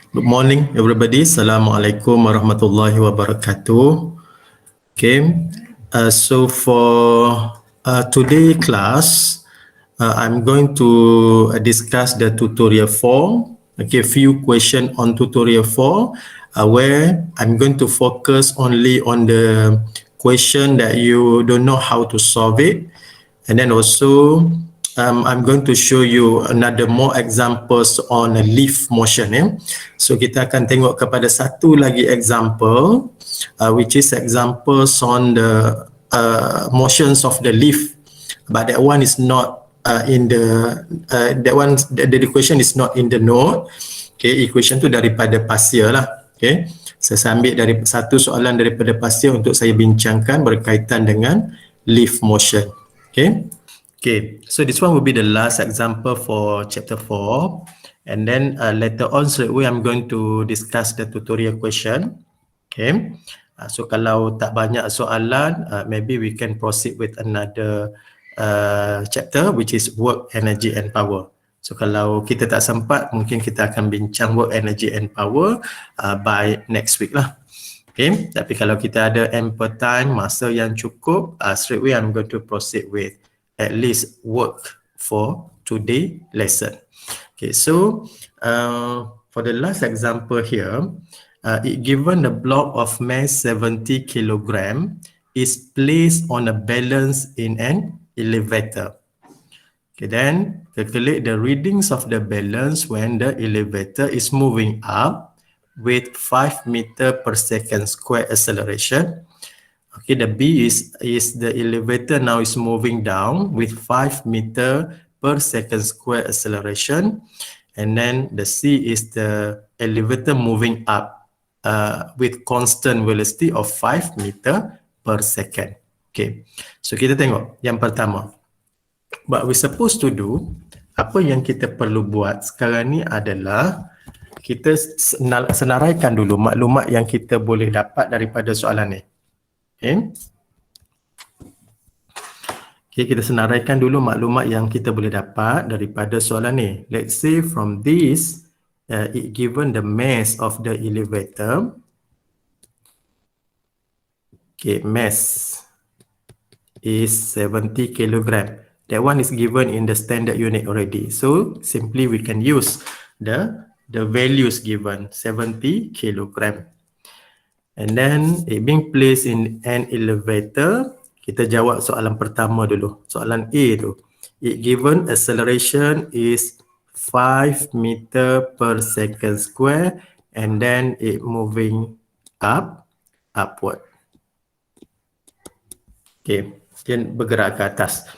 Good morning, everybody. Assalamualaikum warahmatullahi wabarakatuh. Okay, so for today class, I'm going to discuss the tutorial 4. Okay, few question on tutorial 4, where I'm going to focus only on the question that you don't know how to solve it, and then also I'm going to show you another more examples on a leaf motion. So kita akan tengok kepada satu lagi example, which is examples on the motions of the leaf, but that one is not in the the equation is not in the note. Okay, equation tu daripada pasir lah. Okay, saya ambil dari satu soalan daripada pasir untuk saya bincangkan berkaitan dengan leaf motion. Okay. Okay, so this one will be the last example for chapter 4, and then later on straight away I'm going to discuss the tutorial question. Okay, so kalau tak banyak soalan, maybe we can proceed with another chapter, which is work, energy and power. So kalau kita tak sempat, mungkin kita akan bincang work, energy and power by next week lah. Okay, tapi kalau kita ada ample time, masa yang cukup, straight away I'm going to proceed with at least work for today lesson. Okay, so for the last example here, it given the block of mass 70 kilogram is placed on a balance in an elevator. Okay, then calculate the readings of the balance when the elevator is moving up with 5 meter per second square acceleration. Okay, the B is the elevator now is moving down with 5 meter per second square acceleration, and then the C is the elevator moving up with constant velocity of 5 meter per second. Okay, so kita tengok yang pertama. What we're supposed to do, apa yang kita perlu buat sekarang ni adalah kita senaraikan dulu maklumat yang kita boleh dapat daripada soalan ni. Okay. Okay, kita senaraikan dulu maklumat yang kita boleh dapat daripada soalan ni. Let's say from this, it given the mass of the elevator. Okay, mass is 70 kilogram. That one is given in the standard unit already. So simply we can use the values given, 70 kilogram. And then it being placed in an elevator. Kita jawab soalan pertama dulu. Soalan A tu. It given acceleration is 5 meter per second square, and then it moving upward. Okay, dia bergerak ke atas.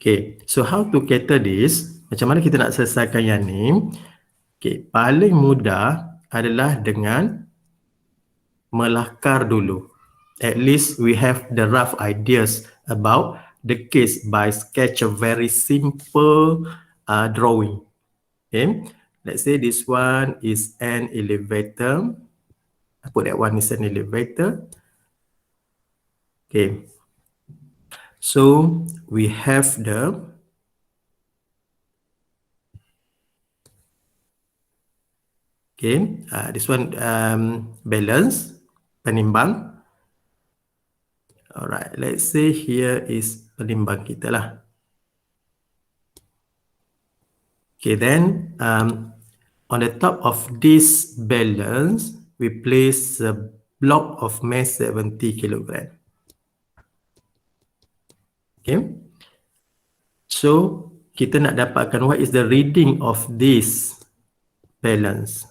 Okay, so how to cater this? Macam mana kita nak selesaikan yang ni? Okay, paling mudah adalah dengan melakar dulu. At least we have the rough ideas about the case by sketch a very simple drawing. Okay, let's say this one is an elevator. I put that one is an elevator. Okay, so we have the this one balance, penimbang. Alright, let's say here is penimbang kita lah. Okay, then on the top of this balance, we place a block of mass 70 kilogram. Okay, so kita nak dapatkan what is the reading of this balance.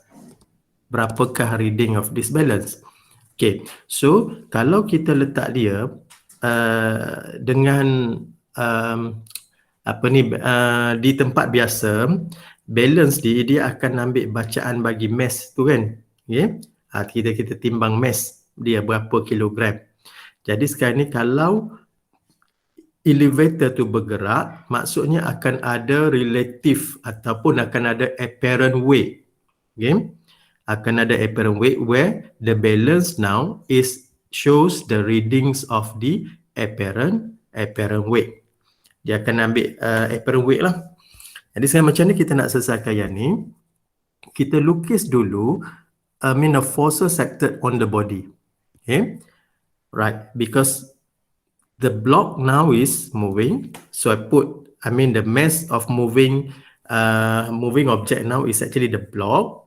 Berapakah reading of this balance? Okay, so kalau kita letak dia dengan di tempat biasa, balance dia akan ambil bacaan bagi mass tu kan. Okay? Kita timbang mass dia berapa kilogram. Jadi sekarang ni kalau elevator tu bergerak, maksudnya akan ada relative ataupun akan ada apparent weight. Okay? Akan ada apparent weight where the balance now shows the readings of the apparent weight. Dia akan ambil apparent weight lah. Jadi sekarang macam ni kita nak selesaikan yang ni. kita lukis dulu the forces acted on the body. Okay, right, because the block now is moving, so the mass of moving object now is actually the block.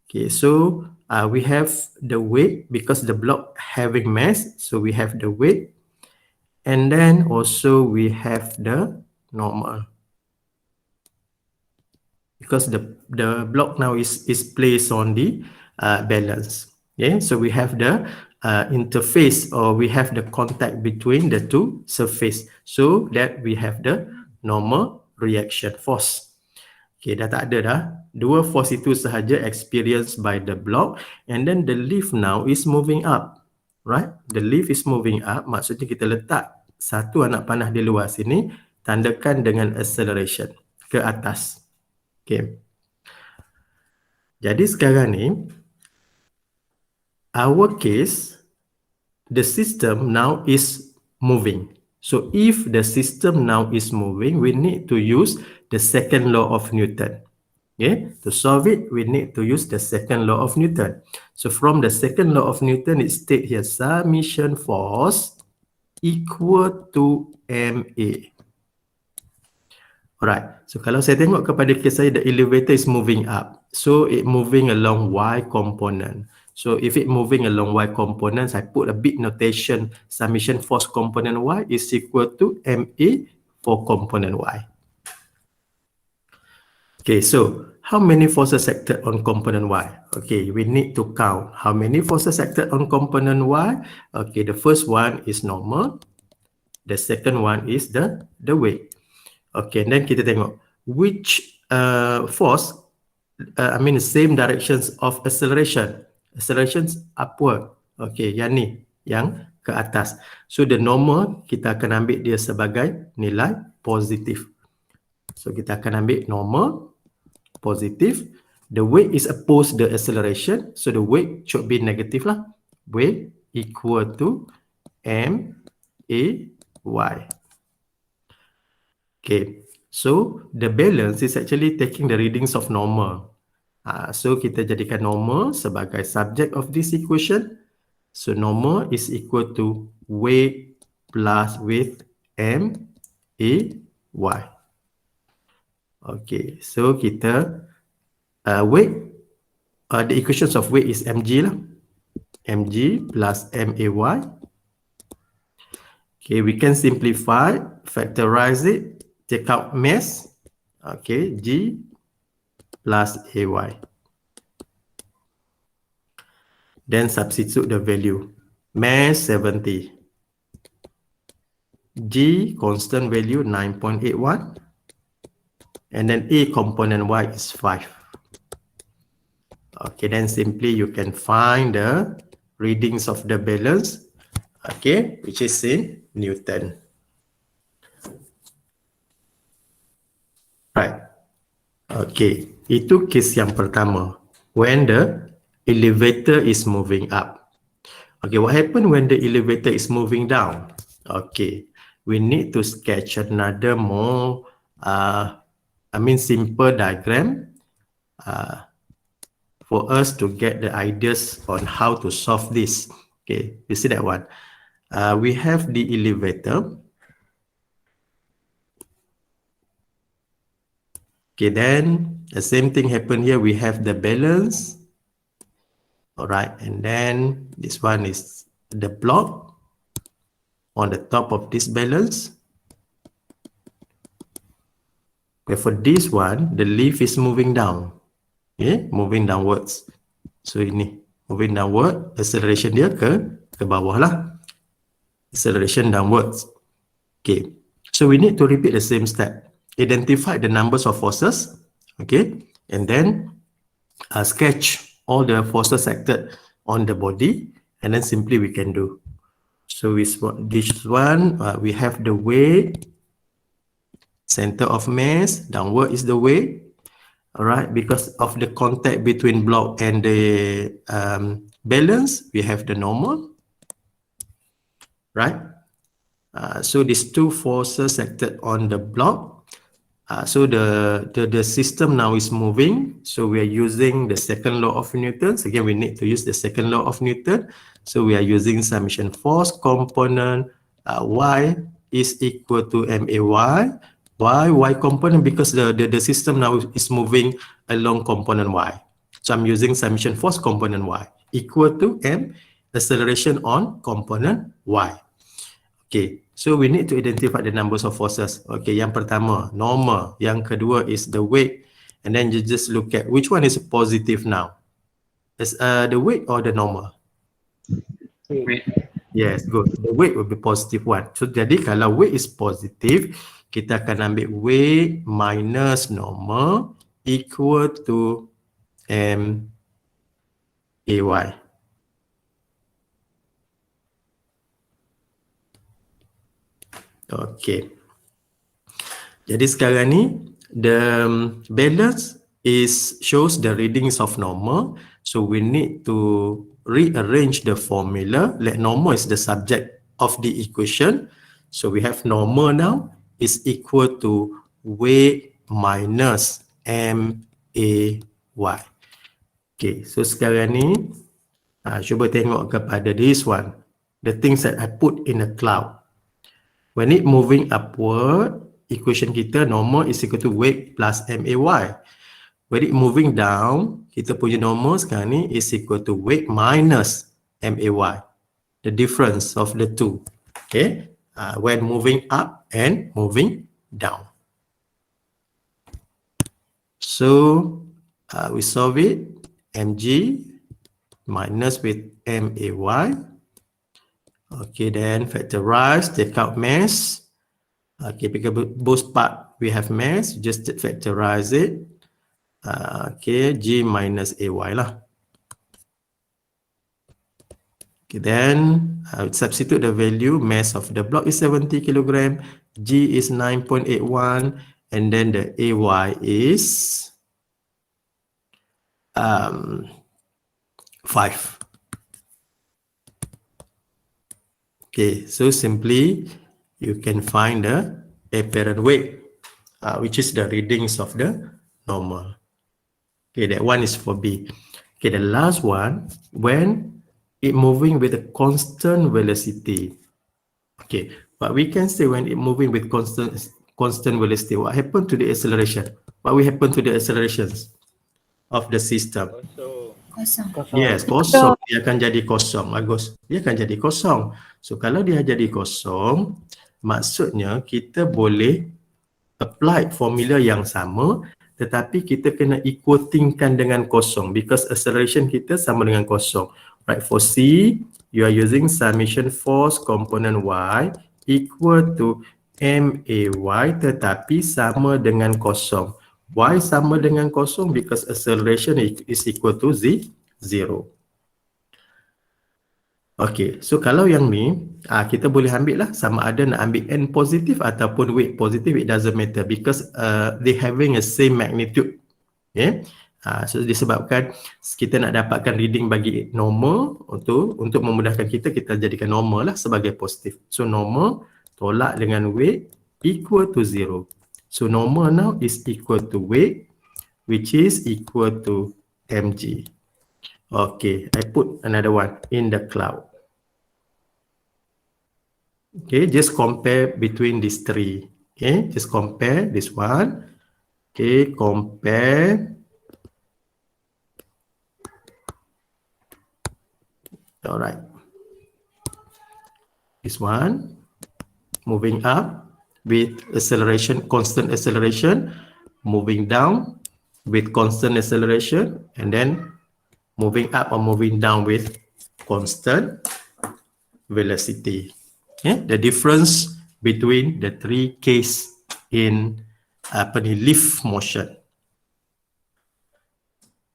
Okay, so we have the weight because the block having mass, so we have the weight, and then also we have the normal because the block now is placed on the balance. Okay, so we have the interface, or we have the contact between the two surface, so that we have the normal reaction force. Okay, dah tak ada dah. Dua force itu sahaja experienced by the block, and then the leaf now is moving up. Right? The leaf is moving up, maksudnya kita letak satu anak panah di luar sini, tandakan dengan acceleration ke atas. Okay. Jadi sekarang ni, our case, the system now is moving. So if the system now is moving, we need to use the second law of Newton. Okay, to solve it, we need to use the second law of Newton. So from the second law of Newton, it states here, submission force equal to MA. Alright, so kalau saya tengok kepada kes saya, the elevator is moving up. So it moving along Y component. So if it moving along Y component, I put a big notation, summation force component Y is equal to MA for component Y. Okay, so how many forces acted on component Y? Okay, we need to count how many forces acted on component Y. Okay, the first one is normal. The second one is the weight. Okay, then kita tengok which force, the same directions of acceleration. Accelerations upward. Okay, yang ni, yang ke atas. So the normal, kita akan ambil dia sebagai nilai positif. So kita akan ambil normal, positif. The weight is opposed the acceleration. So the weight should be negative lah. Weight equal to M-A-Y. Okay, so the balance is actually taking the readings of normal. So kita jadikan normal sebagai subject of this equation. So normal is equal to weight plus with M-A-Y. Okay, so kita weight, the equations of weight is mg lah. Mg plus M-A-Y. Okay, we can simplify, factorize it. Take out mass, okay, G plus AY. Then substitute the value. Mass 70. G constant value 9.81. And then A component Y is 5. Okay, then simply you can find the readings of the balance, okay, which is in Newton. Right. Okay, itu case yang pertama. When the elevator is moving up. Okay, what happened when the elevator is moving down? Okay, we need to sketch another more, simple diagram for us to get the ideas on how to solve this. Okay, you see that one? We have the elevator. Okay, then the same thing happened here. We have the balance. All right, and then this one is the block on the top of this balance. Okay, for this one, the leaf is moving down. Okay, moving downwards. So ini moving downward, acceleration dia ke bawah lah. Acceleration downwards. Okay, so we need to repeat the same step. Identify the numbers of forces, okay, and then sketch all the forces acted on the body, and then simply we can do. So with this one, we have the weight, center of mass, downward is the weight, all right, because of the contact between block and the balance, we have the normal, right? So these two forces acted on the block. So the system now is moving. So we are using the second law of Newton. So again, we need to use the second law of Newton. So we are using summation force component Y is equal to MAY. Why Y component? Because the system now is moving along component Y. So I'm using summation force component Y equal to M acceleration on component Y. Okay, so we need to identify the numbers of forces. Okay, yang pertama, normal. Yang kedua is the weight. And then you just look at which one is positive now. Is the weight or the normal? Weight. Yes, good. The weight will be positive one. So jadi kalau weight is positive, kita akan ambil weight minus normal equal to MAY. Okay. Jadi sekarang ni the balance shows the readings of normal. So we need to rearrange the formula. Let normal is the subject of the equation. So we have normal now is equal to weight minus MAY. Okay, so sekarang ni cuba tengok kepada this one. The things that I put in a cloud. When it moving upward, equation kita normal is equal to weight plus MAY. When it moving down, kita punya normal sekarang ni is equal to weight minus MAY. The difference of the two. Okay. When moving up and moving down. So we solve it. Mg minus with MAY. Okay, then factorize, take out mass. Okay, because both part we have mass, just factorize it. Okay, G minus AY lah. Okay, then substitute the value. Mass of the block is 70 kilogram, G is 9.81, and then the AY is 5. Okay, so simply you can find the apparent weight, which is the readings of the normal. Okay, that one is for B. Okay, the last one, when it moving with a constant velocity. Okay, but we can say when it moving with constant velocity, what happened to the acceleration? What will happen to the accelerations of the system? Kosong. Yes, kosong. Dia akan jadi kosong. Bagus. Dia akan jadi kosong. So, kalau dia jadi kosong, maksudnya kita boleh apply formula yang sama, tetapi kita kena equatingkan dengan kosong because acceleration kita sama dengan kosong. Right, for C, you are using summation force component Y equal to MAY tetapi sama dengan kosong. Y sama dengan kosong because acceleration is equal to 0. Okay, so kalau yang ni kita boleh ambil lah sama ada nak ambil N positif ataupun weight positif, it doesn't matter because they having a same magnitude. Okay, so disebabkan kita nak dapatkan reading bagi normal untuk memudahkan kita jadikan normal lah sebagai positif. So normal tolak dengan weight equal to 0. So normal now is equal to weight, which is equal to mg. Okay, I put another one in the cloud. Okay, just compare between these three. Okay, just compare this one. Okay, compare. All right. This one moving up with acceleration, constant acceleration, moving down with constant acceleration, and then moving up or moving down with constant velocity. Okay? The difference between the three case in lift motion.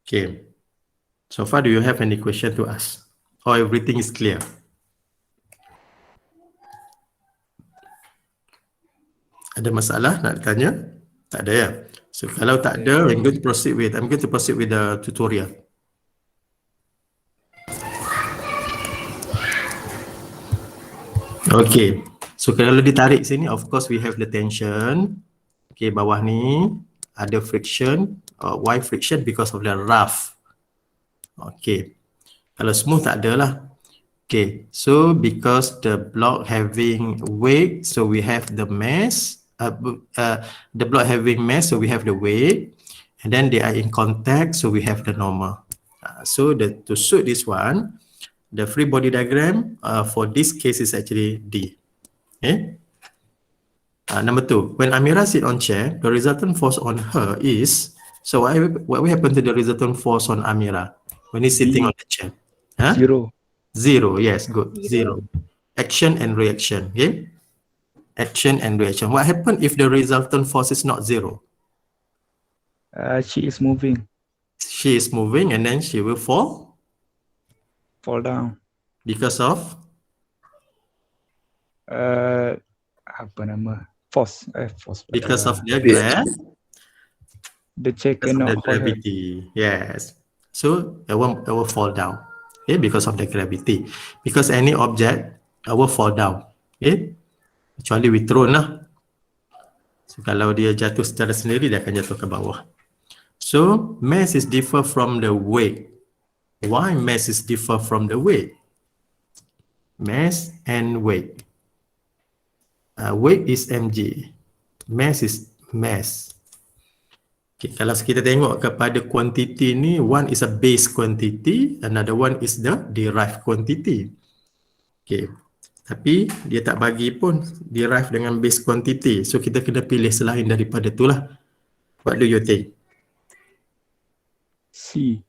Okay. So far, do you have any question to ask? Or everything is clear? Ada masalah nak tanya? Tak ada ya? So kalau tak ada, I'm going to proceed with the tutorial. Okay. So kalau ditarik sini, of course we have the tension. Okay, bawah ni ada friction, why friction? Because of the rough. Okay, kalau smooth tak ada lah. Okay, so because the block having weight, so we have the mass, the block having mass, so we have the weight, and then they are in contact, so we have the normal. So to suit this one, the free body diagram for this case is actually D. Okay. Number 2, when Amira sit on chair, the resultant force on her is, so what will happen to the resultant force on Amira when he's sitting on the chair? Huh? Zero, yes, good. Zero. Action and reaction, okay? Action and reaction. What happens if the resultant force is not zero? She is moving. She is moving and then she will fall Fall down. because of? Apa nama? Force. Force. Because of the grass. The chair Because of the cannot hold her. gravity, yes. So it will fall down, okay, because of the gravity. Because any object will fall down, okay. Kecuali we thrown lah. So kalau dia jatuh secara sendiri, dia akan jatuh ke bawah. So mass is differ from the weight. Why mass is differ from the weight? Mass and weight. Weight is mg, mass is mass. Okay, kalau kita tengok kepada quantity ni, one is a base quantity, another one is the derived quantity. Okay, tapi dia tak bagi pun derived dengan base quantity, so kita kena pilih selain daripada tu lah. What do you think? C.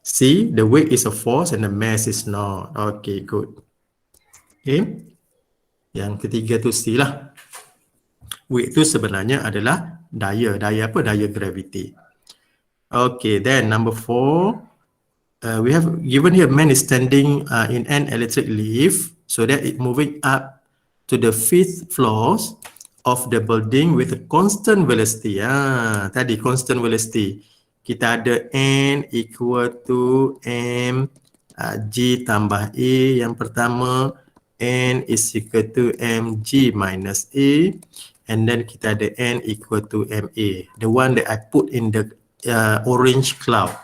C, the weight is a force and the mass is not. Okay, good. Okay, yang ketiga tu C lah. Weight tu sebenarnya adalah daya. Daya apa? Daya gravity. Okay, then number 4, we have given here man is standing in an electric lift, so that it moving up to the 5th floors of the building with a constant velocity. Tadi constant velocity. Kita ada N equal to M G tambah A yang pertama, N is equal to mg minus A, and then kita ada N equal to MA, the one that I put in the orange cloud.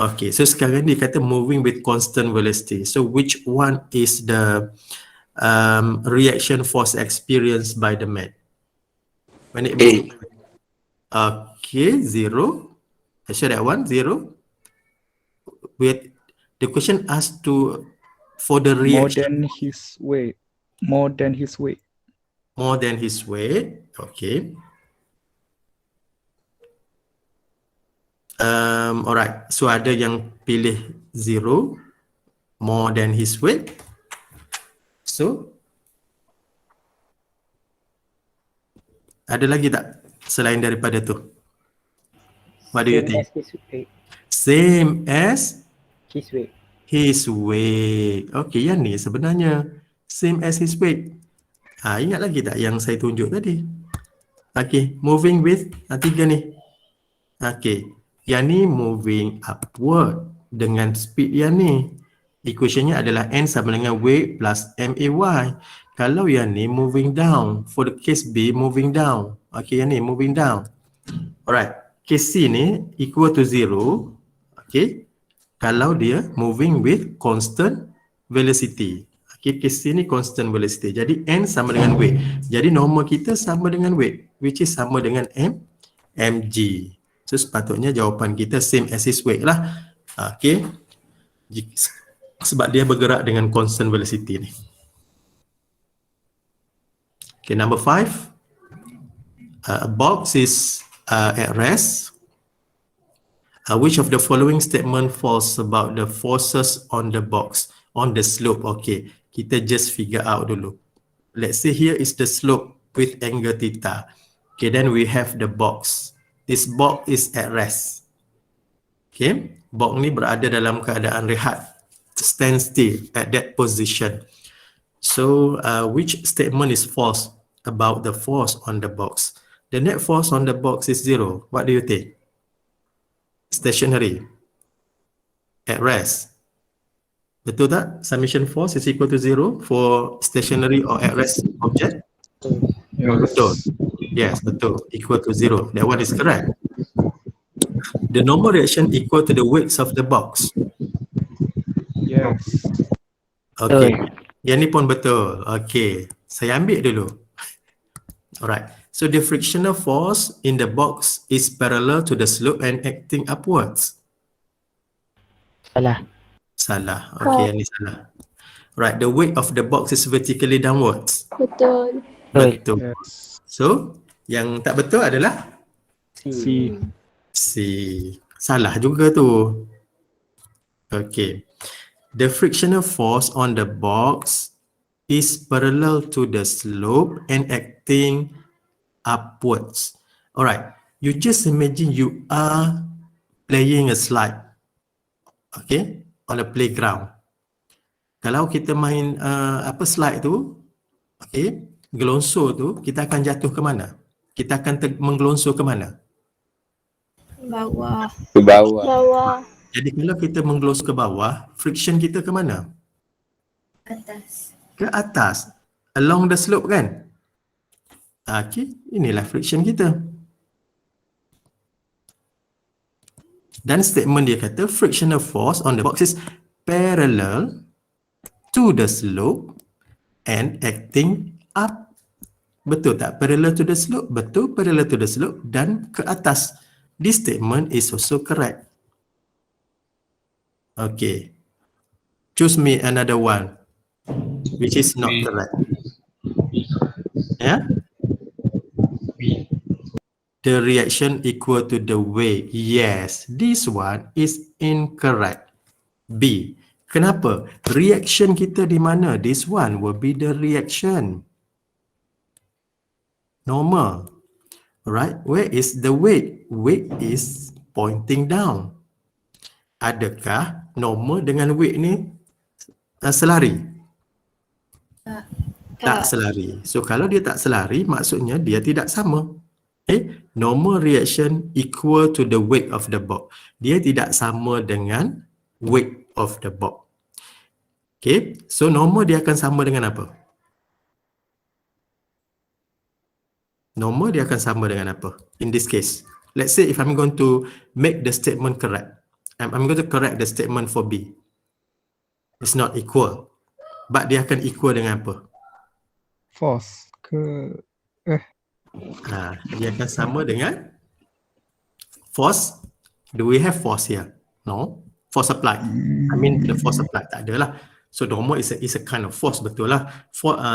Okay, so sekarang ni kata moving with constant velocity. So which one is the reaction force experienced by the man? When it moves? Okay, 0. I show that one, 0. With the question asked to for the reaction. More than his weight. More than his weight. More than his weight. Okay. Alright. So ada yang pilih 0, more than his weight. So ada lagi tak selain daripada tu? What do you think? Same as His weight. his weight. Okay, yang ni sebenarnya same as his weight. Ingat lagi tak yang saya tunjuk tadi? Okay, moving with 3 ni. Okay, yang ni moving upward dengan speed yang ni. Equationnya adalah N sama dengan weight plus MAY. Kalau yang ni moving down, for the case B moving down. Okay, yang ni moving down. Alright, case C ni equal to 0. Okay, kalau dia moving with constant velocity. Okay, case C ni constant velocity. Jadi N sama dengan weight. Jadi normal kita sama dengan weight, which is sama dengan mg. So sepatutnya jawapan kita same as his weight lah. Okay, sebab dia bergerak dengan constant velocity ni. Okay, number 5. A box is at rest. Which of the following statement false about the forces on the box, on the slope? Okay, kita just figure out dulu. Let's say here is the slope with angle theta. Okay, then we have the box. This box is at rest. Okay, box ni berada dalam keadaan rehat, stand still at that position. So which statement is false about the force on the box? The net force on the box is 0. What do you think? Stationary, at rest. Betul tak? Summation force is equal to 0 for stationary or at rest object? Yes. Betul. Yes, betul. Equal to 0. That one is correct. The normal reaction equal to the weights of the box. Yes. Okay. Yang ni pun betul. Okay. Saya ambil dulu. Alright. So the frictional force in the box is parallel to the slope and acting upwards. Salah. Salah. Okay, yang ni salah. Right. The weight of the box is vertically downwards. Betul. Betul. Yes. So, yang tak betul adalah C. C. Salah juga tu. Okay. The frictional force on the box is parallel to the slope and acting upwards. Alright. You just imagine you are playing a slide. Okay. On a playground. Kalau kita main slide tu, okay, gelonsor tu, kita akan jatuh ke mana? Kita akan menggelonsor ke mana? Bawah. Ke bawah. Bawah. Jadi kalau kita menggelonsor ke bawah, friction kita ke mana? Atas. Ke atas. Along the slope kan? Okay, inilah friction kita. Dan statement dia kata frictional force on the box is parallel to the slope and acting up. Betul tak? Parallel to the slope. Betul, parallel to the slope dan ke atas. This statement is also correct. Okay. Choose me another one which is not correct. Yeah? The reaction equal to the weight. Yes, this one is incorrect. B. Kenapa? Reaction kita di mana? This one will be the reaction. Normal. Right? Where is the weight? Weight is pointing down. Adakah normal dengan weight ni selari? Tak selari. So kalau dia tak selari, maksudnya dia tidak sama. Okay? Normal reaction equal to the weight of the box. Dia tidak sama dengan weight of the box. Okay, so normal dia akan sama dengan apa? Normal dia akan sama dengan apa? In this case, let's say if I'm going to make the statement correct, I'm going to correct the statement for B. It's not equal, but dia akan equal dengan apa? Force ke Dia akan sama dengan force. Do we have force here? No. Force applied. I mean the force applied tak ada lah. So normal is a kind of force, betul lah.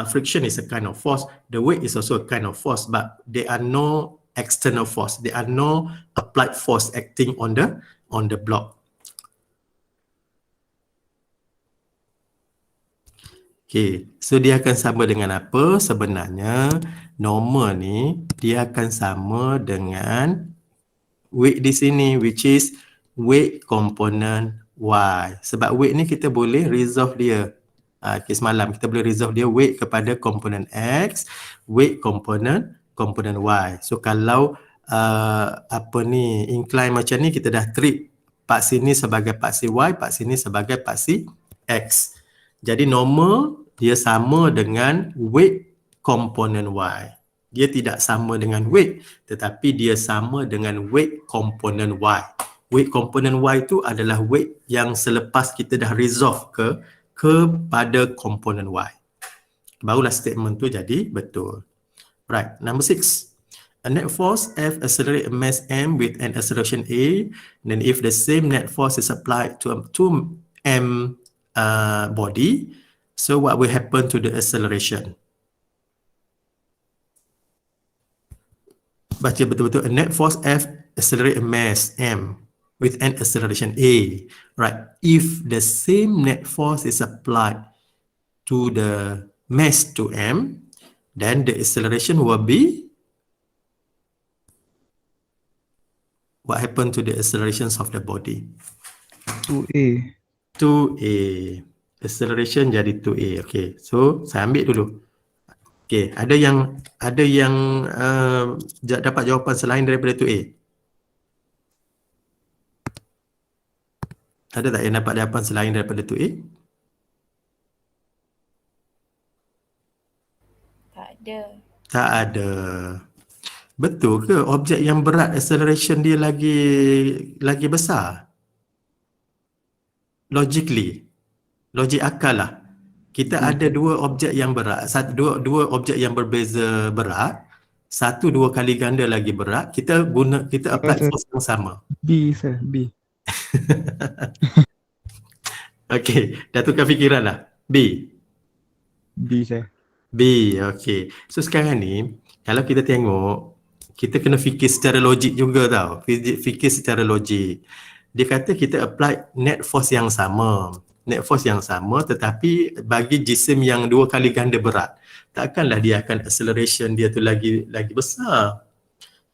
Friction is a kind of force. The weight is also a kind of force, but there are no external force. There are no applied force acting on the block. Okay, so dia akan sama dengan apa? Sebenarnya normal ni dia akan sama dengan weight di sini, which is weight component Y. Sebab weight ni kita boleh resolve dia. Kes malam kita boleh resolve dia weight kepada komponen X, weight komponen Y. So kalau incline macam ni, kita dah treat part sini sebagai paksi Y, part sini sebagai paksi X. Jadi normal dia sama dengan weight komponen Y. Dia tidak sama dengan weight, tetapi dia sama dengan weight komponen Y. Weight komponen Y itu adalah weight yang selepas kita dah resolve kepada komponen Y. Barulah statement tu jadi betul. Right, number 6. A net force F accelerate a mass M with an acceleration A. Then if the same net force is applied to M body, so what will happen to the acceleration? Baca betul-betul. A net force F accelerate a mass M with an acceleration A. Right. If the same net force is applied to the mass to M, then the acceleration will be, what happened to the accelerations of the body? 2A. 2A. Acceleration jadi 2A. Okay. So saya ambil dulu. Okay. Ada yang dapat jawapan selain daripada 2A? Ada tak yang dapat jawapan selain daripada 2A? Tak ada. Tak ada. Betul ke objek yang berat acceleration dia lagi besar? Logically, logik akal lah. Kita ada dua objek yang berat, dua objek yang berbeza berat, satu 2 kali ganda lagi berat, kita apply Rasa force yang sama. B sir, B. Okey, dah tukar fikiran lah. B. B sir. B, okey. So sekarang ni, kalau kita tengok, kita kena fikir secara logik juga tau. Fikir secara logik. Dia kata kita apply net force yang sama. Net force yang sama tetapi bagi jisim yang 2 kali ganda berat, takkanlah dia akan acceleration dia tu lagi besar.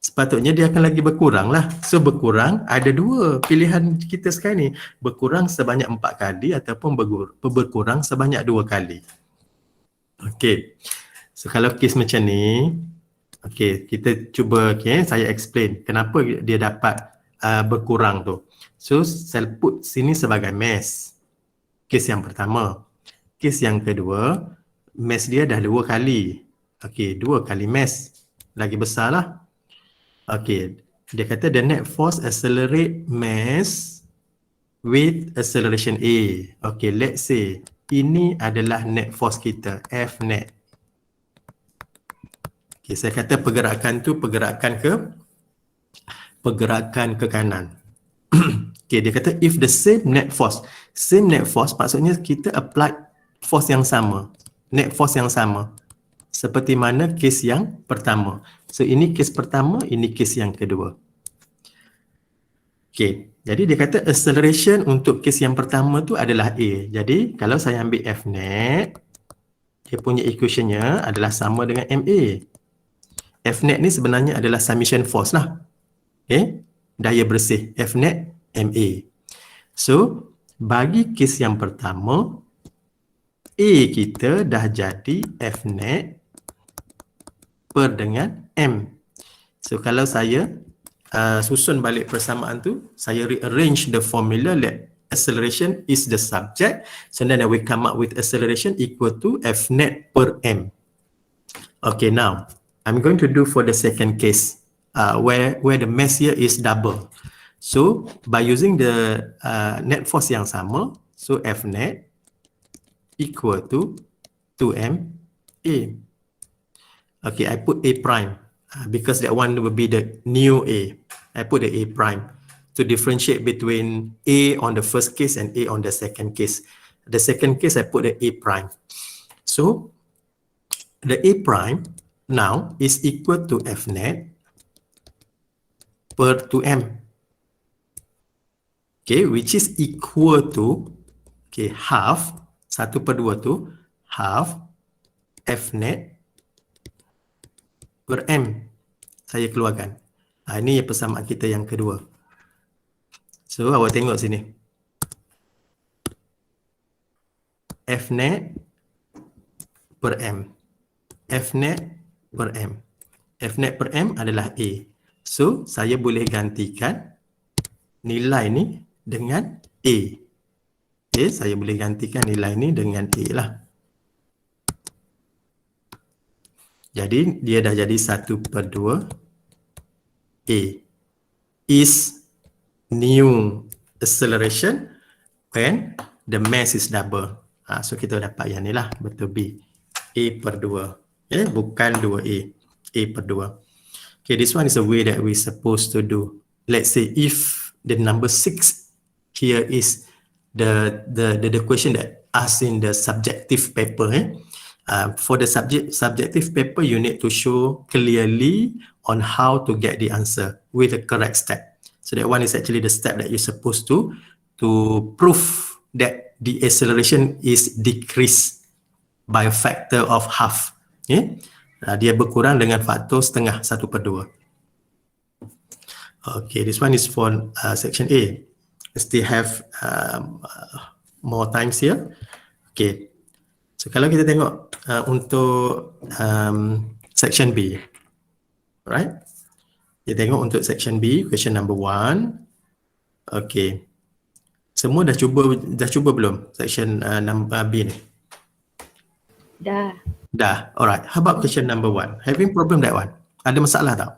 Sepatutnya dia akan lagi berkurang lah. So berkurang, ada dua pilihan kita sekarang ni. Berkurang sebanyak 4 kali ataupun berkurang sebanyak 2 kali. Okey. So kalau kes macam ni, okey, kita cuba, saya explain kenapa dia dapat berkurang tu. So saya put sini sebagai mass. Kes yang pertama. Kes yang kedua, mass dia dah 2 kali. Okey, 2 kali mass. Lagi besar lah. Okey, dia kata the net force accelerate mass with acceleration A. Okey, let's say ini adalah net force kita, F net. Okay, saya kata pergerakan tu pergerakan ke kanan. Okay, dia kata if the same net force maksudnya kita apply force yang sama, net force yang sama seperti mana kes yang pertama. So ini kes pertama, ini kes yang kedua. Okay, jadi dia kata acceleration untuk kes yang pertama tu adalah A. Jadi kalau saya ambil F net, dia punya equationnya adalah sama dengan MA. F net ni sebenarnya adalah summation force lah. Okay, daya bersih F net MA. So bagi kes yang pertama, A kita dah jadi F net per dengan M. So kalau saya susun balik persamaan tu, saya rearrange the formula, let acceleration is the subject, so then we come up with acceleration equal to F net per M. Okay, now I'm going to do for the second case where the mass here is double. So by using the net force yang sama, so F net equal to 2M A. Okay, I put A prime because that one will be the new A. I put the A prime to differentiate between A on the first case and A on the second case. The second case, I put the A prime. So the A prime now is equal to F net per 2M. Okay, which is equal to, okay, half, 1/2 tu, half F net per M. Saya keluarkan. Ini persamaan kita yang kedua. So, awak tengok sini. F net per M. F net per M. F net per M adalah A. So, saya boleh gantikan nilai ni dengan A. Okay, saya boleh gantikan nilai ni dengan A lah. Jadi, dia dah jadi 1/2 A is new acceleration when the mass is double. So kita dapat yang ni lah, betul B. A/2. Okay, bukan 2A. A/2. Okay, this one is a way that we supposed to do. Let's say if the number 6 here is the question that asked in the subjective paper. For the subjective paper, you need to show clearly on how to get the answer with the correct step. So that one is actually the step that you're supposed to prove that the acceleration is decreased by a factor of half. Okay? Dia berkurang dengan faktor setengah, 1/2. Okay, this one is for section A. I still have more times here. Okay, so kalau kita tengok untuk section B, right? Kita tengok untuk section B, question number 1. Okay, semua dah cuba belum section number B ni? Dah. Dah, alright. How about question number 1? Having problem that one? Ada masalah tak?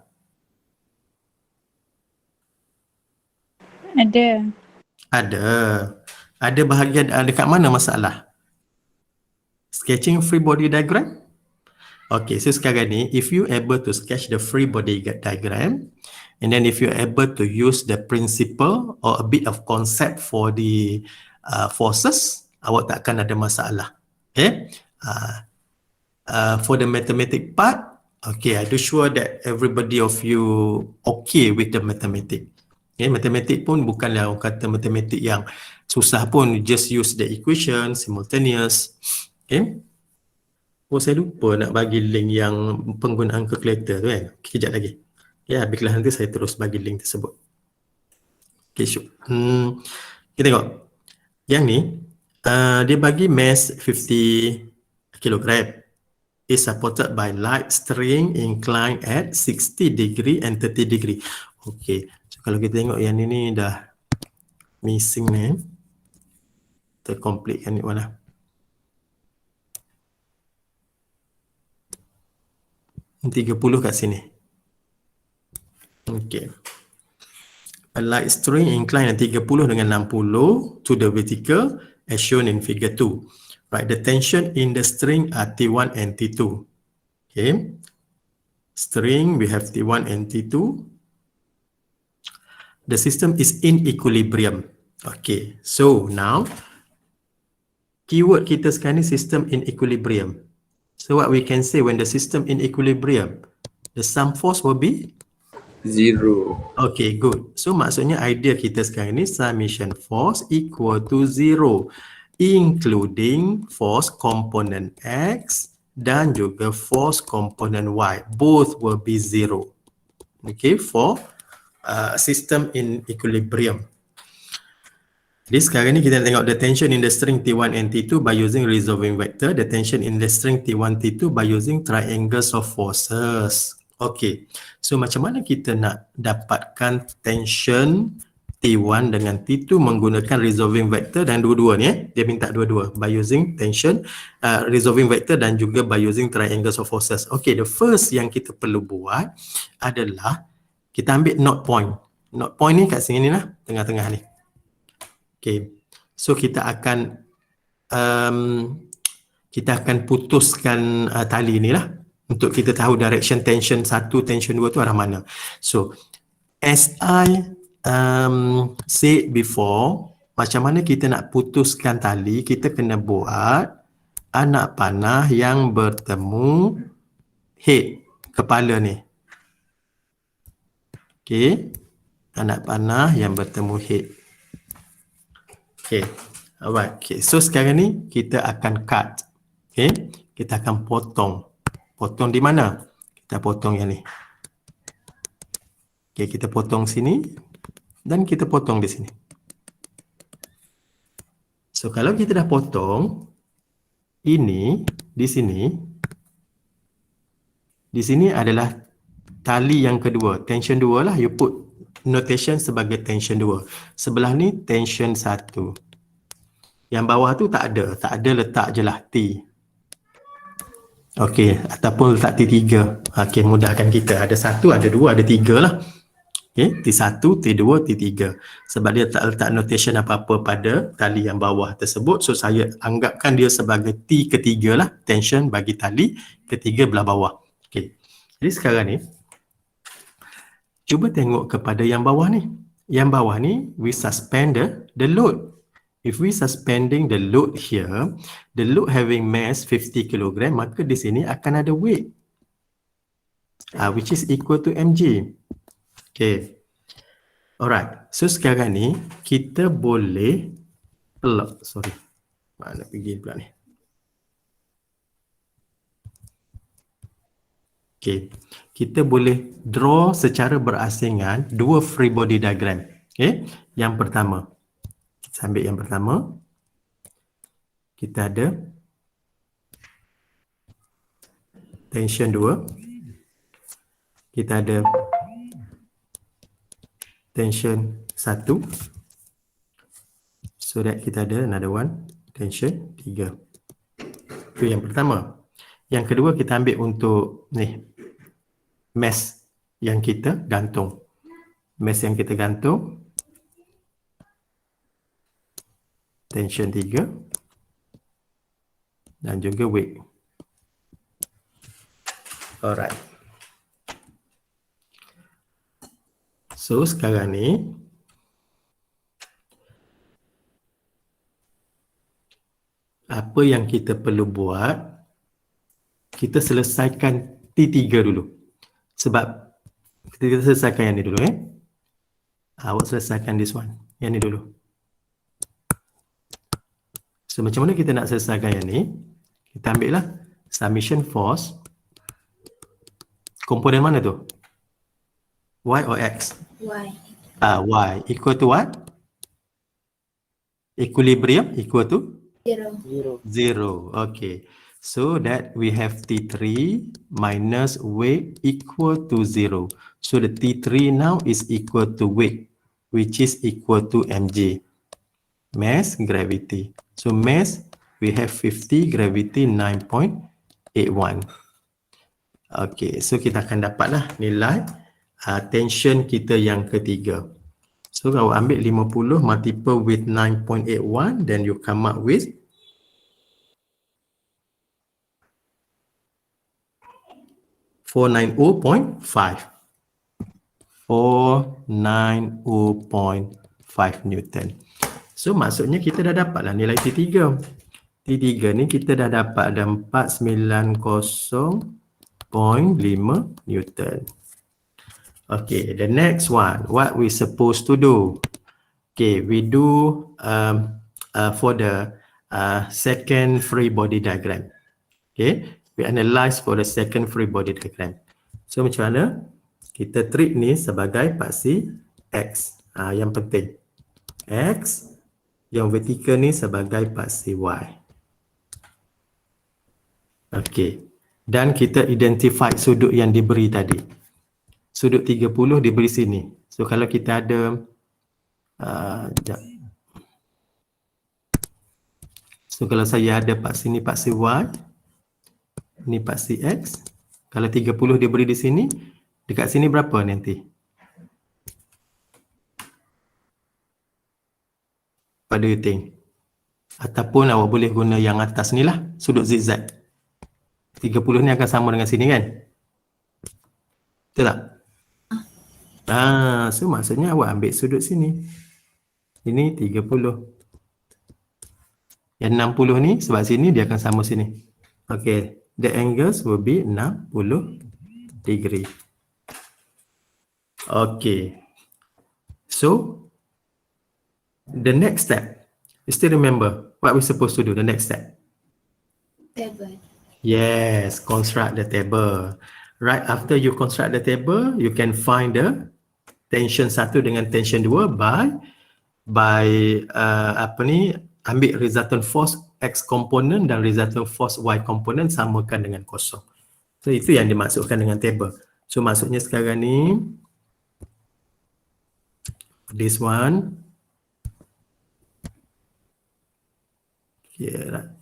Ada. Ada. Ada bahagian dekat mana masalah? Sketching free body diagram? Okay, so sekarang ni, if you able to sketch the free body diagram, and then if you're able to use the principle or a bit of concept for the forces, awak takkan ada masalah. Okay? For the mathematic part, okay, I do sure that everybody of you okay with the mathematic. Okay, matematik pun bukanlah orang kata matematik yang susah pun, just use the equation, simultaneous. Okay. Oh, saya lupa nak bagi link yang penggunaan calculator tu kan. Kejap lagi. Ya, baiklah nanti saya terus bagi link tersebut. Okay, syuk. Kita tengok. Yang ni, dia bagi mass 50 kg. Is supported by light string inclined at 60 degree and 30 degree. Okay, so kalau kita tengok yang ni dah missing ni. Tercomplete kan ni mana? Yang 30 kat sini. Okay. A light string inclined at 30 dengan 60 to the vertical as shown in figure 2. Right, the tension in the string are T1 and T2. Okay. String, we have T1 and T2. The system is in equilibrium. Okay, so now keyword kita sekarang ni system in equilibrium. So what we can say when the system in equilibrium, the sum force will be 0. okay, good. So maksudnya idea kita sekarang ni summation force equal to 0, including force component X dan juga force component Y. Both will be 0. Okay, for system in equilibrium. Jadi sekarang ni kita tengok the tension in the string T1 and T2 by using resolving vector, the tension in the string T1, T2 by using triangles of forces. Okay, so macam mana kita nak dapatkan tension T1 dengan T2 menggunakan resolving vector dan dua-dua ni dia minta dua-dua by using tension, resolving vector dan juga by using triangles of forces. Okay, the first yang kita perlu buat adalah kita ambil knot point. Knot point ni kat sini lah, tengah-tengah ni. Okay, so kita akan putuskan tali ni lah untuk kita tahu direction tension 1, tension 2 tu arah mana. So, as I said before, macam mana kita nak putuskan tali, kita kena buat anak panah yang bertemu head, kepala ni. Okay, anak panah yang bertemu head. Okay, alright. Okay, so sekarang ni kita akan cut. Okay, kita akan potong. Potong di mana? Kita potong yang ni. Okay, kita potong sini dan kita potong di sini. So kalau kita dah potong ini di sini adalah tali yang kedua, tension 2 lah, you put notation sebagai tension 2. Sebelah ni tension 1. Yang bawah tu tak ada letak je lah T. Okey, ataupun letak T3. Okey, mudahkan kita. Ada 1, ada 2, ada 3 lah. Okey, T1, T2, T3. Sebab dia tak letak notation apa-apa pada tali yang bawah tersebut. So saya anggapkan dia sebagai T ketiga lah, tension bagi tali ketiga belah bawah. Okey. Jadi sekarang ni cuba tengok kepada yang bawah ni. Yang bawah ni, we suspend the load. If we suspending the load here, the load having mass 50 kg, maka di sini akan ada weight. Which is equal to mg. Okay. Alright. So sekarang ni, kita boleh plot. Sorry. Mana pergi pula ni? Okay. Kita boleh draw secara berasingan dua free body diagram. Okay. Yang pertama. Kita ambil yang pertama. Kita ada tension 2. Kita ada tension 1. So that kita ada another one. Tension 3. Itu yang pertama. Yang kedua kita ambil untuk ni. Mass yang kita gantung. Mass yang kita gantung. tension 3 dan juga weight. Alright. So sekarang ni apa yang kita perlu buat, kita selesaikan T3 dulu. Sebab kita selesaikan yang ni dulu awak selesaikan this one, yang ni dulu. So macam mana kita nak selesaikan yang ni? Kita ambil lah summation force. Komponen mana tu? Y or X? Y. Y equal to what? Equilibrium equal to 0. 0. Okay. So that we have T3 minus weight equal to 0. So the T3 now is equal to weight, which is equal to mg. Mass, gravity. So mass, we have 50, gravity 9.81. Okay, so kita akan dapatlah nilai tension kita yang ketiga. So kalau ambil 50 multiple with 9.81, then you come up with 490.5. 490.5 Newton. So maksudnya kita dah dapatlah nilai T3. T3 ni kita dah dapat ada 490.5 Newton. Okay, the next one, what we supposed to do? Okay, we do for the second free body diagram. Okay, we analyze for the second free body diagram. So macam mana? Kita treat ni sebagai paksi X. Yang penting. X. Yang vertikal ni sebagai paksi Y. Okay. Dan kita identify sudut yang diberi tadi. Sudut 30 diberi sini. So kalau kita ada so kalau saya ada paksi ni paksi Y, ni paksi X. Kalau 30 diberi di sini, dekat sini berapa nanti? What do you think? Ataupun awak boleh guna yang atas ni lah, sudut zigzag. 30 ni akan sama dengan sini kan? Betul tak? So maksudnya awak ambil sudut sini. Ini 30. Yang 60 ni sebab sini dia akan sama sini. Okay, the angles will be 60 degree. Okay. So the next step, you still remember what we're supposed to do, the next step? Table. Yes, construct the table. Right after you construct the table, you can find the tension 1 dengan tension 2 by ambil resultant force X component dan resultant force Y component samakan dengan kosong. So itu yang dimaksudkan dengan table. So maksudnya sekarang ni this one here,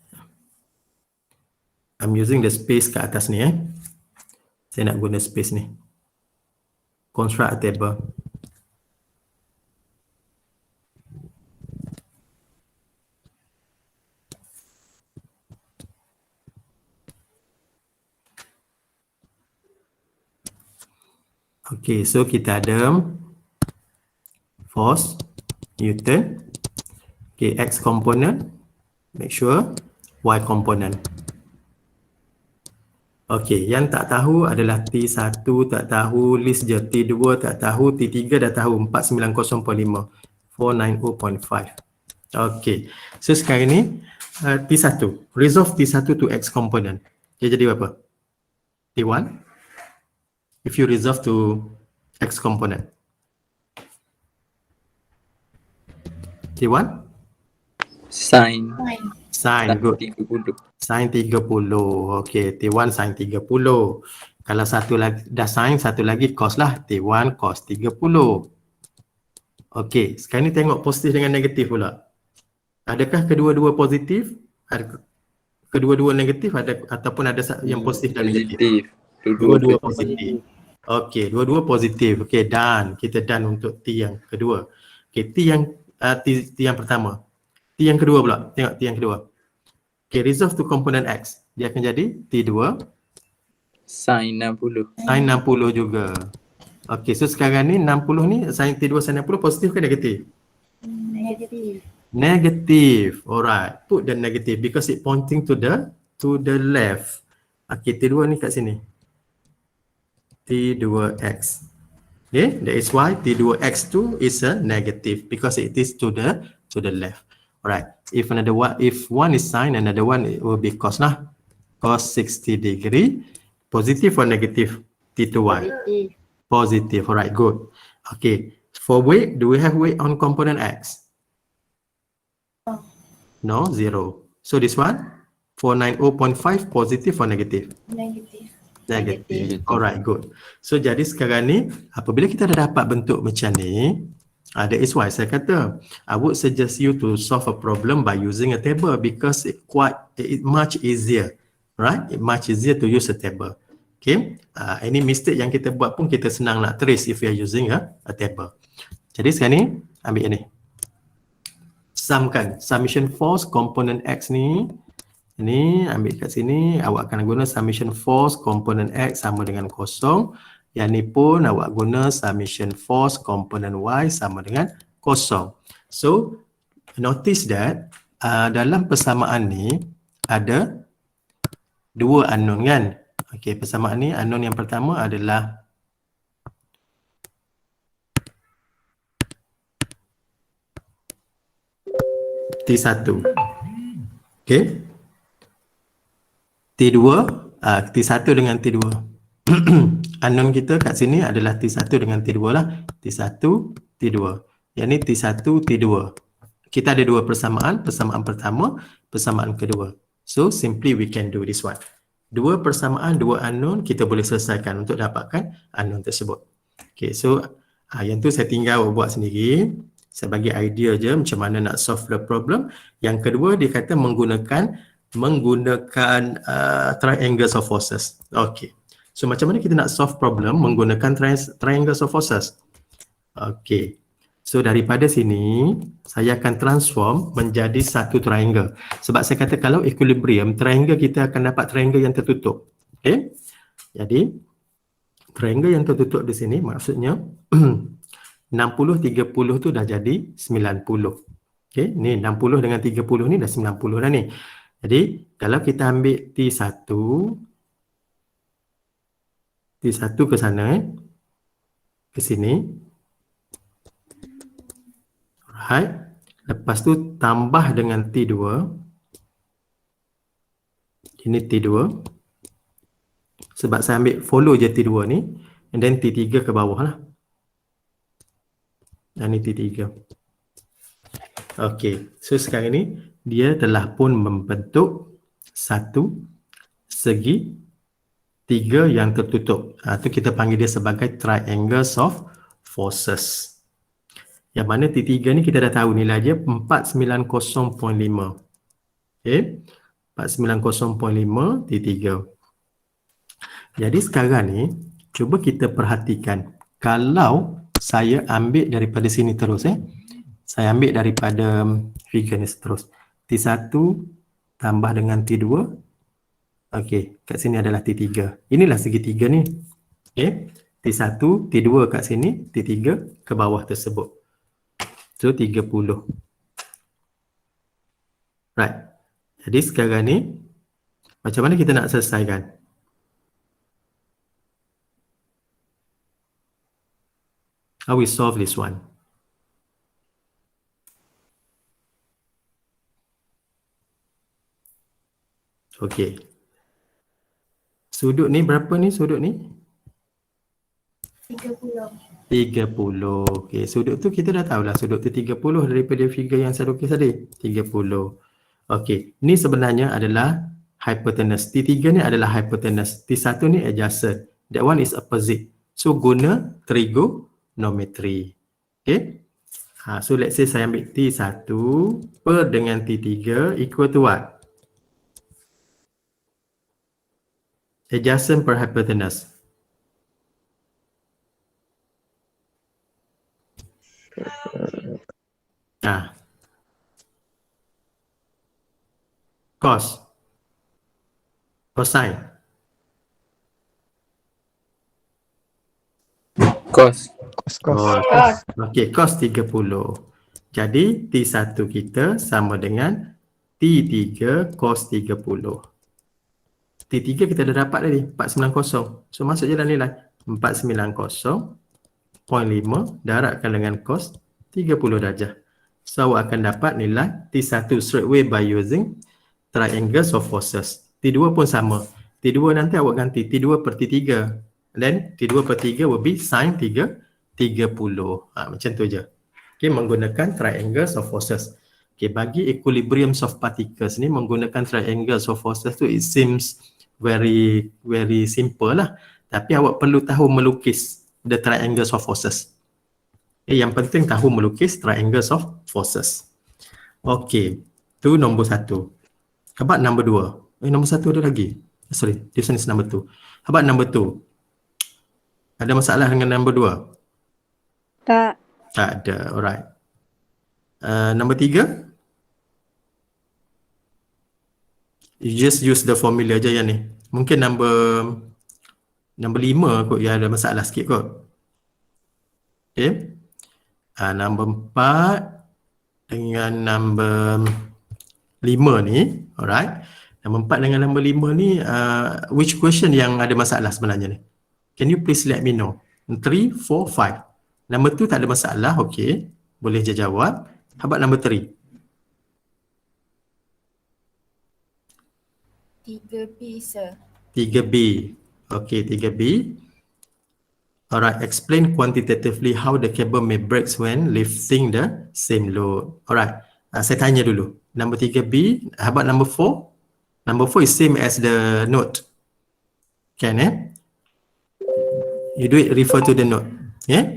I'm using the space kat atas ni Saya nak guna space ni. Construct a table. Okay, so kita ada force Newton. Okay, X component. Make sure Y component. Okay, yang tak tahu adalah T1 tak tahu, list je. T2 tak tahu, T3 dah tahu 490.5, 490.5. Okay, so sekarang ni T1, resolve T1 to X component. Dia jadi apa? T1. If you resolve to X component. T1? Sin. Sin, good. 30. Sin 30. Okay, T1 sin 30. Kalau satu lagi dah sin, satu lagi cos lah. T1 cos 30. Okay, sekarang ni tengok positif dengan negatif pula. Adakah kedua-dua positif? Kedua-dua negatif ataupun ada yang positif dan negatif? Dua-dua positif. Okay, dua-dua positif. Okay, done. Kita done untuk T yang kedua. Okay, T yang pertama. T T yang kedua pula. Tengok T yang kedua. Okay, resolve to component X. Dia akan jadi T2 Sin 60. sin 60 juga. Okay, so sekarang ni 60 ni sin T2 sin 60 positif ke negatif? Negatif. Negative. Alright. Put the negative because it pointing to the left. Okay, T2 ni kat sini. T2x. Okay, that is why T2x2 is a negative because it is to the left. Alright. If one is sine, another one it will be cos lah. Cos 60 degree. Positive or negative? T2y. Positif. Positive. Alright, good. Okay. For weight, do we have weight on component X? No, 0. So this one, 490.5 positive or negative? Negatif. Negative. Alright, good. So jadi sekarang ni, apabila kita dah dapat bentuk macam ni, that is why saya kata, I would suggest you to solve a problem by using a table because it much easier. Right? It much easier to use a table. Okay? Any mistake yang kita buat pun kita senang nak trace if we are using a table. Jadi sekarang ni, ambil ini. Sumkan. Summation force component X ni. Ini ambil kat sini. Awak akan guna summation force component X sama dengan kosong. Yang ni pun awak guna summation force component Y sama dengan kosong. So, notice that dalam persamaan ni ada dua unknown kan. Okey, persamaan ni unknown yang pertama adalah T1. Okey. T2, T1 dengan T2. Unknown kita kat sini adalah T1 dengan T2 lah. T1, T2. Yang ni T1, T2. Kita ada dua persamaan. Persamaan pertama, persamaan kedua. So, simply we can do this one. Dua persamaan, dua unknown, kita boleh selesaikan untuk dapatkan unknown tersebut. Okay, so yang tu saya tinggal buat sendiri. Saya bagi idea je macam mana nak solve the problem. Yang kedua, dia kata menggunakan triangles of forces. Okay. So, macam mana kita nak solve problem menggunakan triangles of forces? Okay. So daripada sini, saya akan transform menjadi satu triangle. Sebab saya kata kalau equilibrium, triangle kita akan dapat triangle yang tertutup. Okay. Jadi, triangle yang tertutup di sini maksudnya 60, 30 tu dah jadi 90. Okay. Ni 60 dengan 30 ni dah 90 dah ni. Jadi, kalau kita ambil T1 ke sana, ke sini. Alright. Lepas tu tambah dengan T2. Ini T2. Sebab saya ambil follow je T2 ni. And then T3 ke bawah lah. Dan ini T3. Okay. So sekarang ni dia telah pun membentuk satu segi tiga yang tertutup. Itu kita panggil dia sebagai triangles of forces. Yang mana T3 ni kita dah tahu nilai dia 490.5. Okay. 490.5 T3. Jadi sekarang ni, cuba kita perhatikan. Kalau saya ambil daripada sini terus. Saya ambil daripada figure ni terus. T1 tambah dengan T2. Okey, kat sini adalah T3. Inilah segitiga ni. Okey. T1, T2 kat sini, T3 ke bawah tersebut. So 30. Right. Jadi sekarang ni macam mana kita nak selesaikan? How we solve this one? Okay. Sudut ni berapa ni sudut ni? 30. 30. Okey, sudut tu kita dah tahulah sudut tu 30 daripada figure yang saya lukis tadi. 30. Okey, ni sebenarnya adalah hypotenuse. T3 ni adalah hypotenuse. T1 ni adjacent. That one is opposite. So guna trigonometry. Okey. So let's say saya ambil T1 per dengan T3 equal to what? Adjacent per hypotenuse. Cos. Cosine. Cos. Kos. Okey, cos 30. Jadi T1 kita sama dengan T3 cos 30. T3 kita dah dapat tadi, 490. So masuk je dalam nilai. 490.5 darabkan dengan cos 30 darjah. So awak akan dapat nilai T1 straight away by using triangles of forces. T2 pun sama. T2 nanti awak ganti T2 per T3. Then T2 per 3 will be sin 30. Macam tu je. Okay, menggunakan triangles of forces. Okay, bagi equilibriums of particles ni menggunakan triangles of forces tu, it seems very simple lah. Tapi awak perlu tahu melukis the triangles of forces. Okay, yang penting tahu melukis triangles of forces. Okay, tu nombor 1. How about number 2? Nombor 1 ada lagi. Sorry, this one is number 2. How about number 2? Ada masalah dengan number 2? Tak. Tak ada, alright. Number 3? You just use the formula je yang ni. Mungkin number 5 kot yang ada masalah sikit kot. Okay. Number 4 dengan number 5 ni, alright. Number 4 dengan number 5 ni, which question yang ada masalah sebenarnya ni? Can you please let me know? 3, 4, 5. Number 2 tak ada masalah, okay. Boleh je jawab. How about number 3? 3B, sir. 3B. Okay, 3B. Alright, explain quantitatively how the cable may break when lifting the same load. Alright, saya tanya dulu. Number 3B, how about number 4? Number 4 is same as the note. Can you do it, refer to the note. Yeah?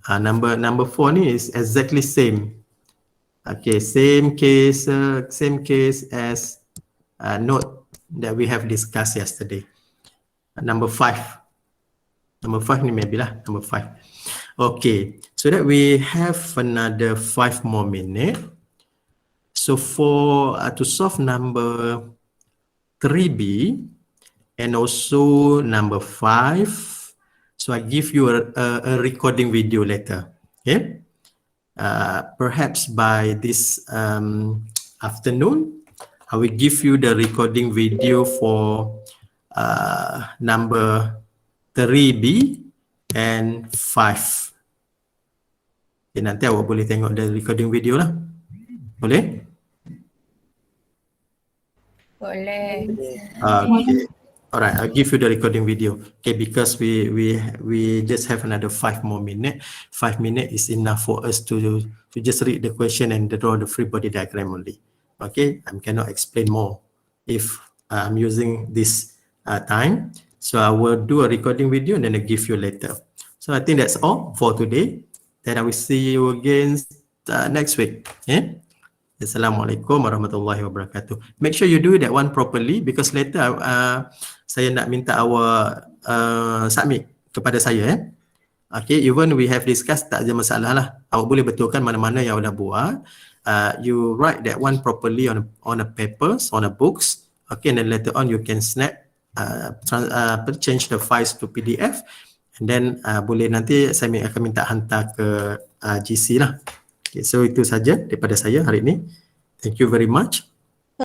Number 4 ni is exactly same. Okay, same case as note that we have discussed yesterday. Number 5. Number 5 ni maybe lah, number 5. Okay, so that we have another 5 more minutes. So for to solve number 3B and also number 5, so I give you a recording video later. Okay, perhaps by this afternoon, I will give you the recording video for number 3B and 5. Okay, nanti awak boleh tengok the recording video lah. Boleh? Boleh. Okay. Alright, I'll give you the recording video. Okay, because we just have another 5 more minutes. 5 minutes is enough for us to just read the question and draw the free body diagram only. Okay, I cannot explain more if I'm using this time. So I will do a recording video and then I'll give you later. So I think that's all for today. Then I will see you again next week. Yeah? Assalamualaikum warahmatullahi wabarakatuh. Make sure you do that one properly because later saya nak minta awak submit kepada saya. Okay, even we have discussed, tak ada masalah lah. Awak boleh betulkan mana-mana yang awak dah buat. You write that one properly on a papers, on a books. Okay, and then later on you can snap, change the files to PDF. And then boleh nanti saya akan minta hantar ke GC lah. Okay, so itu saja daripada saya hari ini. Thank you very much.